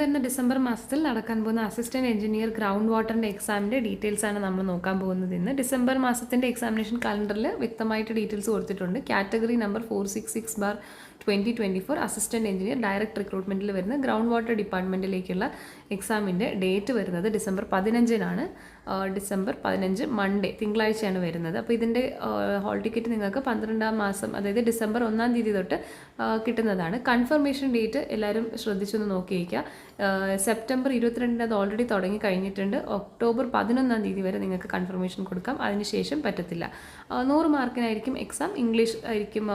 വരുന്ന ഡിസംബർ മാസത്തിൽ നടക്കാൻ പോകുന്ന അസിസ്റ്റന്റ് എഞ്ചിനീയർ ഗ്രൗണ്ട് വാട്ടറിൻ്റെ എക്സാമിൻ്റെ ഡീറ്റെയിൽസ് ആണ് നമ്മൾ നോക്കാൻ പോകുന്നത് ഇന്ന്. ഡിസംബർ മാസത്തിൻ്റെ എക്സാമിനേഷൻ കാലണ്ടറിൽ വ്യക്തമായിട്ട് ഡീറ്റെയിൽസ് കൊടുത്തിട്ടുണ്ട്. Category number 466/2024 assistant engineer direct റിക്രൂട്ട്മെൻറ്റിൽ വരുന്ന ഗ്രൗണ്ട് വാട്ടർ ഡിപ്പാർട്ട്മെൻറ്റിലേക്കുള്ള എക്സാമിൻ്റെ ഡേറ്റ് വരുന്നത് ഡിസംബർ 15-നാണ്. ഡിസംബർ 15 മൺഡേ തിങ്കളാഴ്ചയാണ് വരുന്നത്. അപ്പോൾ ഇതിൻ്റെ ഹോൾ ടിക്കറ്റ് നിങ്ങൾക്ക് 12-ാം മാസം അതായത് ഡിസംബർ 1-ാം തീയതി തൊട്ട് കിട്ടുന്നതാണ്. കൺഫർമേഷൻ ഡേറ്റ് എല്ലാവരും ശ്രദ്ധിച്ചൊന്ന് നോക്കിയിരിക്കുക. സെപ്റ്റംബർ 22-ന് അത് ഓൾറെഡി തുടങ്ങി കഴിഞ്ഞിട്ടുണ്ട്. ഒക്ടോബർ 11-ാം തീയതി വരെ നിങ്ങൾക്ക് കൺഫർമേഷൻ കൊടുക്കാം. അതിനുശേഷം പറ്റത്തില്ല. 100 മാർക്കിനായിരിക്കും എക്സാം. ഇംഗ്ലീഷ് ആയിരിക്കും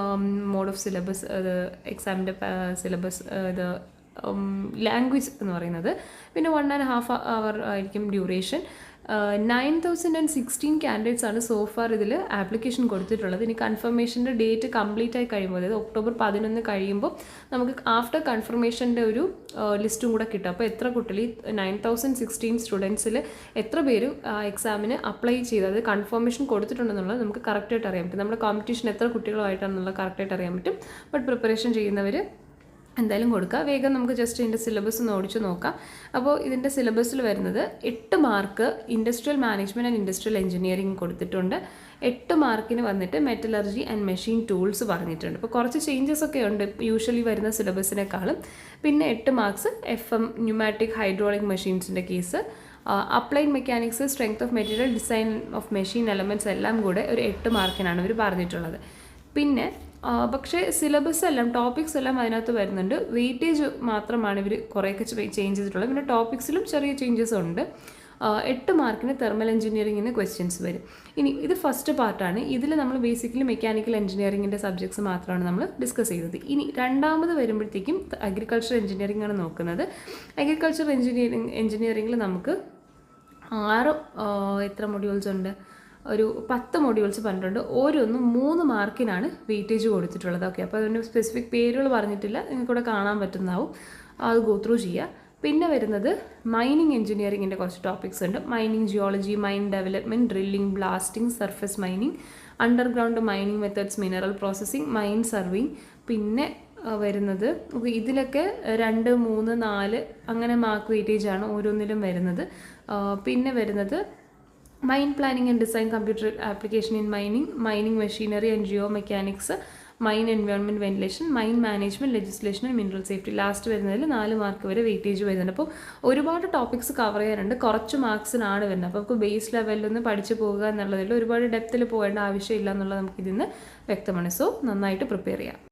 മോഡ് ഓഫ് സിലബസ്, എക്സാമിൻ്റെ സിലബസ് ഇത് ലാംഗ്വേജ് എന്ന് പറയുന്നത്. പിന്നെ 1.5 hour ആയിരിക്കും ഡ്യൂറേഷൻ. 9016 കാൻഡിഡേറ്റ്സ് ആണ് സോഫാർ ഇതിൽ ആപ്ലിക്കേഷൻ കൊടുത്തിട്ടുള്ളത്. ഇനി കൺഫർമേഷൻ്റെ ഡേറ്റ് കംപ്ലീറ്റ് ആയി കഴിയുമ്പോൾ, അതായത് ഒക്ടോബർ 11 കഴിയുമ്പോൾ നമുക്ക് ആഫ്റ്റർ കൺഫർമേഷൻ്റെ ഒരു ലിസ്റ്റും കൂടെ കിട്ടും. അപ്പോൾ എത്ര കുട്ടികൾ, ഈ 9016 സ്റ്റുഡൻസിൽ എത്ര പേര് എക്സാമിന് അപ്ലൈ ചെയ്ത് അത് കൺഫർമേഷൻ കൊടുത്തിട്ടുണ്ടെന്നുള്ളത് നമുക്ക് കറക്റ്റായിട്ട് അറിയാൻ പറ്റും. നമ്മുടെ കോമ്പറ്റീഷൻ എത്ര കുട്ടികളുമായിട്ടാണെന്നുള്ളത് കറക്റ്റായിട്ട് അറിയാൻ പറ്റും. ബട്ട് പ്രിപ്പറേഷൻ ചെയ്യുന്നവർ എന്തായാലും കൊടുക്കുക. വേഗം നമുക്ക് ജസ്റ്റ് ഇതിൻ്റെ സിലബസ് ഒന്ന് ഓടിച്ച് നോക്കാം. അപ്പോൾ ഇതിൻ്റെ സിലബസിൽ വരുന്നത് 8 mark industrial management and industrial engineering കൊടുത്തിട്ടുണ്ട്. 8 മാർക്കിന് വന്നിട്ട് മെറ്റലർജി ആൻഡ് മെഷീൻ ടൂൾസ് പറഞ്ഞിട്ടുണ്ട്. അപ്പോൾ കുറച്ച് ചേഞ്ചസ് ഒക്കെ ഉണ്ട് യൂഷ്വലി വരുന്ന സിലബസിനേക്കാളും. പിന്നെ 8 മാർക്സ് FM ന്യൂമാറ്റിക് ഹൈഡ്രോളിക് മെഷീൻസിൻ്റെ case, applied mechanics, strength of material, design of machine elements എല്ലാം കൂടെ ഒരു 8 മാർക്കിനാണ് ഇവർ പറഞ്ഞിട്ടുള്ളത്. പിന്നെ പക്ഷേ സിലബസ് എല്ലാം ടോപ്പിക്സ് എല്ലാം അതിനകത്ത് വരുന്നുണ്ട്. വെയിറ്റേജ് മാത്രമാണ് ഇവർ കുറേയൊക്കെ ചേഞ്ച് ചെയ്തിട്ടുള്ളത്. പിന്നെ ടോപ്പിക്സിലും ചെറിയ ചേഞ്ചസ് ഉണ്ട്. 8 മാർക്കിന് തെർമൽ എഞ്ചിനീയറിങ്ങിന് ക്വസ്റ്റ്യൻസ് വരും. ഇനി ഇത് ഫസ്റ്റ് പാർട്ടാണ്. ഇതിൽ നമ്മൾ ബേസിക്കലി മെക്കാനിക്കൽ എഞ്ചിനീയറിങ്ങിൻ്റെ സബ്ജക്ട്സ് മാത്രമാണ് നമ്മൾ ഡിസ്കസ് ചെയ്തത്. ഇനി രണ്ടാമത് വരുമ്പോഴത്തേക്കും അഗ്രികൾച്ചർ എഞ്ചിനീയറിംഗ് ആണ് നോക്കുന്നത്. അഗ്രികൾച്ചർ എഞ്ചിനീയറിംഗിൽ നമുക്ക് 6 എത്ര മൊഡ്യൂൾസ് ഉണ്ട്, ഒരു 10 മൊഡ്യൂൾസ് പറഞ്ഞിട്ടുണ്ട്. ഓരോന്നും 3 മാർക്കിനാണ് വെയിറ്റേജ് കൊടുത്തിട്ടുള്ളത്. ഓക്കെ, അപ്പോൾ അതിൻ്റെ സ്പെസിഫിക് പേരുകൾ പറഞ്ഞിട്ടില്ല, നിങ്ങൾക്കിവിടെ കാണാൻ പറ്റുന്നതാവും. അത് ഗോ ത്രൂ ചെയ്യുക. പിന്നെ വരുന്നത് മൈനിങ് എഞ്ചിനീയറിങ്ങിൻ്റെ കുറച്ച് ടോപ്പിക്സ് ഉണ്ട്. Mining geology, mine development, drilling, blasting, surface mining, underground mining methods, mineral processing, mine serving. പിന്നെ വരുന്നത് ഇതിലൊക്കെ 2, 3, 4 അങ്ങനെ മാർക്ക് വെയിറ്റേജ് ആണ് ഓരോന്നിലും വരുന്നത്. പിന്നെ വരുന്നത് mine planning and design, computer application in mining, mining machinery and geomechanics, mine environment ventilation, mine management, legislation and mineral safety. Last വരുന്നതിൽ 4 മാർക്ക് വരെ വെയിറ്റേജ് വരുന്നുണ്ട്. അപ്പോൾ ഒരുപാട് ടോപ്പിക്സ് കവർ ചെയ്യാനുണ്ട്. കുറച്ച് മാർക്സിനാണ് വരുന്നത്. അപ്പോൾ നമുക്ക് ബേസ് ലെവലിലൊന്ന് പഠിച്ചു പോകുക എന്നുള്ളതിൽ ഒരുപാട് ഡെപ്തിൽ പോകേണ്ട ആവശ്യമില്ല എന്നുള്ളത് നമുക്കിതിന്ന് വ്യക്തമാണ്. സോ നന്നായിട്ട് പ്രിപ്പയർ ചെയ്യാം.